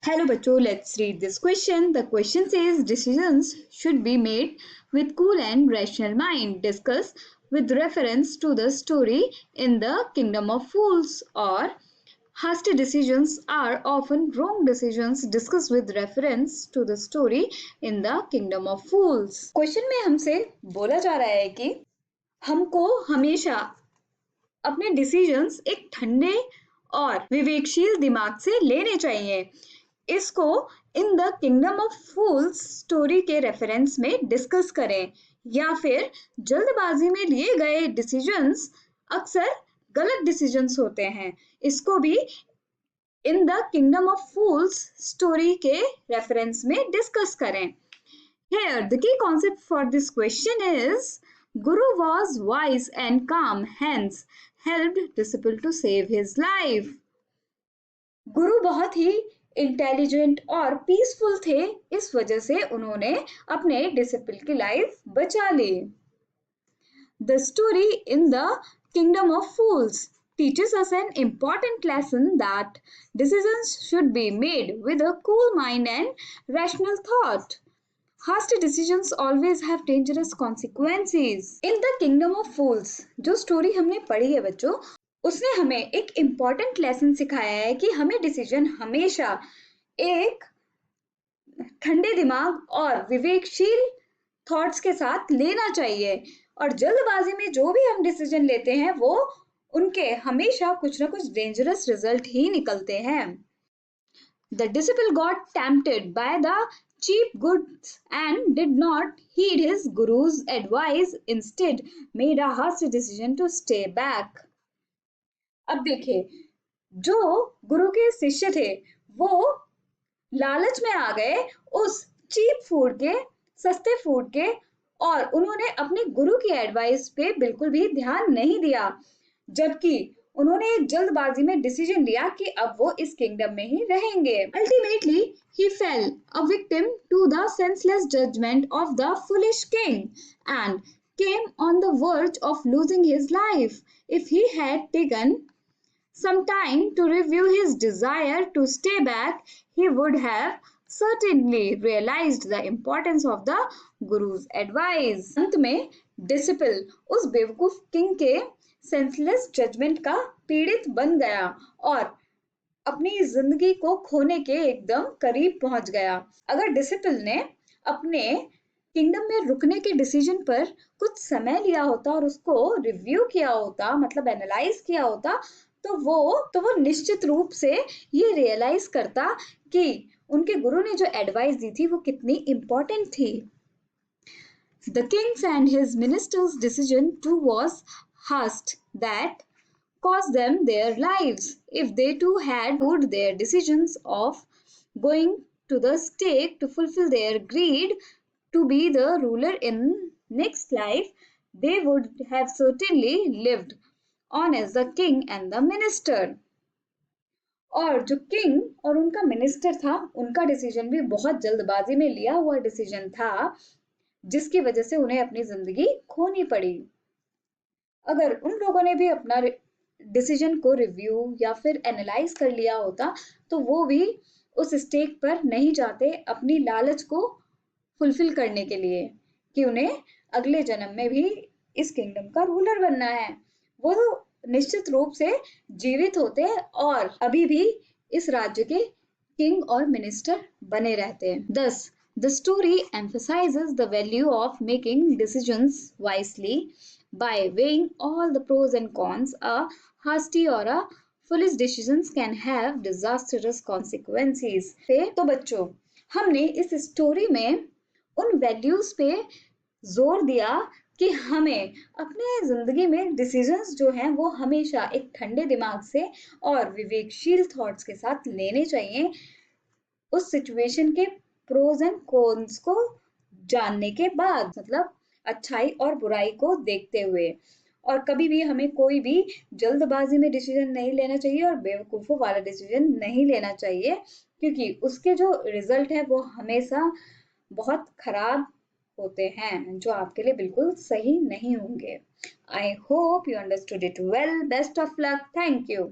Hello बच्चों, let's read this question. The question says decisions should be made with cool and rational mind. Discuss with reference to the story in the Kingdom of Fools. और hasty decisions are often wrong decisions. Discuss with reference to the story in the Kingdom of Fools. Question में हमसे बोला जा रहा है कि हमको हमेशा अपने डिसीजंस एक ठंडे और विवेकशील दिमाग से लेने चाहिए। इसको in the kingdom of fools story के रेफरेंस में डिस्कस करें या फिर जल्दबाजी में लिए गए डिसीजंस अक्सर गलत डिसीजंस होते हैं। इसको भी in the kingdom of fools story के रेफरेंस में डिस्कस करें। Here, the key concept for this question is Guru was wise and calm, hence helped disciple to save his life. गुरु बहुत ही इंटेलिजेंट और पीसफुल थे, इस वजह से उन्होंने अपने डिसिपल की लाइफ बचा ली। The story in the Kingdom of Fools teaches us an important lesson that decisions should be made with a cool mind and rational thought. Hasty decisions always have dangerous consequences. In the Kingdom of Fools, जो story हमने पढ़ी है बच्चों, उसने हमें एक important lesson सिखाया है कि हमें डिसीजन हमेशा एक ठंडे दिमाग और विवेकशील थॉट्स के साथ लेना चाहिए और जल्दबाजी में जो भी हम डिसीजन लेते हैं वो उनके हमेशा कुछ ना कुछ डेंजरस रिजल्ट ही निकलते हैं। The disciple got tempted by the cheap goods and did not heed his guru's advice, instead made a hasty decision to stay back. अब देखिए, जो गुरु के शिष्य थे वो लालच में आ गए उस चीप फूड के, सस्ते फूड के, और उन्होंने अपने गुरु की एडवाइस पे बिल्कुल भी ध्यान नहीं दिया, जबकि उन्होंने एक जल्दबाजी में डिसीजन लिया कि अब वो इस किंगडम में ही रहेंगे। Ultimately he fell a victim to the senseless judgment of the foolish king and came on the verge of losing his life. If he had taken some time to review his desire to stay back, he would have certainly realized the importance of the guru's advice. अंत में disciple उस बेवकूफ king के senseless judgement का पीड़ित बन गया और अपनी जिंदगी को खोने के एकदम करीब पहुंच गया। अगर डिसिपल ने अपने किंगडम में रुकने के डिसीजन पर कुछ समय लिया होता और उसको रिव्यू किया होता, मतलब एनालाइज किया होता, तो वो निश्चित रूप से ये रियलाइज करता कि उनके गुरु ने जो एडवाइस दी थी वो कितनी इम्पोर्टेंट थी। The king's and his ministers' decision too was hushed that cost them their lives. If they too had put their decisions of going to the stake to fulfill their greed to be the ruler in next life, they would have certainly lived on as the king and the minister. और जो king और उनका minister था, उनका decision भी बहुत जल्दबाजी में लिया हुआ डिसीजन था, जिसकी वजह से उन्हें अपनी जिंदगी खोनी पड़ी। अगर उन लोगों ने भी अपना डिसीजन को रिव्यू या फिर एनालाइज कर लिया होता तो वो भी उस स्टेक पर नहीं जाते अपनी लालच को फुलफिल करने के लिए कि उन्हें अगले जन्म में भी इस किंगडम का रूलर बनना है। वो निश्चित रूप से जीवित होते और अभी भी इस राज्य के किंग और मिनिस्टर बने रहते। Thus, the story emphasizes the value of making decisions wisely by weighing all the pros and cons. A hasty or a foolish decisions can have disastrous consequences. तो बच्चों, हमने इस स्टोरी में उन वैल्यूज पे जोर दिया कि हमें अपने जिंदगी में डिसीजंस जो हैं वो हमेशा एक ठंडे दिमाग से और विवेकशील थॉट्स के साथ लेने चाहिए, उस सिचुएशन के प्रोज एंड कॉन्स को जानने के बाद, मतलब अच्छाई और बुराई को देखते हुए। और कभी भी हमें कोई भी जल्दबाजी में डिसीजन नहीं लेना चाहिए और बेवकूफ़ों वाला डिसीजन नहीं लेना चाहिए, क्योंकि उसके जो रिजल्ट है वो हमेशा बहुत खराब होते हैं, जो आपके लिए बिल्कुल सही नहीं होंगे। I hope you understood it well. Best of luck. Thank you.